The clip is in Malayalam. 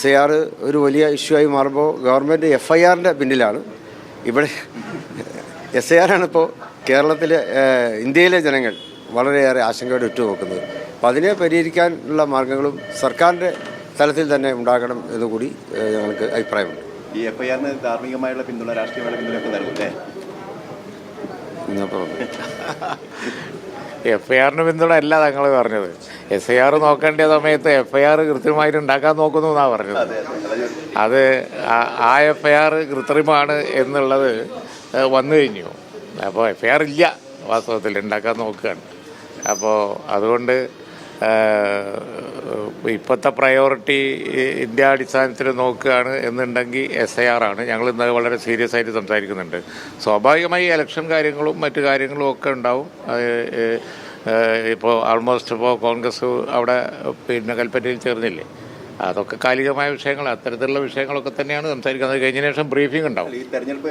SIR ഒരു വലിയ ഇഷ്യൂ ആയി മാറുമ്പോൾ ഗവൺമെൻറ് FIRൻ്റെ പിന്നിലാണ്. ഇവിടെ SIR ആണിപ്പോൾ കേരളത്തിലെ ഇന്ത്യയിലെ ജനങ്ങൾ വളരെയേറെ ആശങ്കയോടെ ഉറ്റുനോക്കുന്നത്. അപ്പം അതിനെ പരിഹരിക്കാനുള്ള മാർഗങ്ങളും സർക്കാരിൻ്റെ തലത്തിൽ തന്നെ ഉണ്ടാകണം എന്നുകൂടി ഞങ്ങൾക്ക് അഭിപ്രായമുണ്ട്. ഈ FIRന് ധാർമ്മികമായുള്ള പിന്തുണ, രാഷ്ട്രീയമായുള്ള പിന്തുണയൊക്കെ നൽകും. FIRന് പിന്തുണ അല്ല തങ്ങൾ പറഞ്ഞത്. SIR നോക്കേണ്ട സമയത്ത് FIR കൃത്യമായിട്ട് ഉണ്ടാക്കാൻ നോക്കുന്നു എന്നാണ് പറഞ്ഞത്. അത് ആ FIR കൃത്രിമമാണ് എന്നുള്ളത് വന്നു കഴിഞ്ഞു. അപ്പോൾ FIR ഇല്ല, വാസ്തവത്തിൽ ഉണ്ടാക്കാൻ നോക്കുകയാണ്. അപ്പോൾ അതുകൊണ്ട് ഇപ്പോഴത്തെ പ്രയോറിറ്റി ഇന്ത്യ അടിസ്ഥാനത്തിൽ നോക്കുകയാണ് എന്നുണ്ടെങ്കിൽ SIR ആണ്. ഞങ്ങൾ ഇന്ന് വളരെ സീരിയസ് ആയിട്ട് സംസാരിക്കുന്നുണ്ട്. സ്വാഭാവികമായി ഇലക്ഷൻ കാര്യങ്ങളും മറ്റു കാര്യങ്ങളും ഒക്കെ ഉണ്ടാവും. ഇപ്പോൾ ആൾമോസ്റ്റ് ഇപ്പോൾ കോൺഗ്രസ് അവിടെ കൽപ്പറ്റയിൽ ചേർന്നില്ലേ, അതൊക്കെ കാലികമായ വിഷയങ്ങൾ, അത്തരത്തിലുള്ള വിഷയങ്ങളൊക്കെ തന്നെയാണ് സംസാരിക്കുന്നത്. കഴിഞ്ഞ ശേഷം ബ്രീഫിംഗ് ഉണ്ടാവും.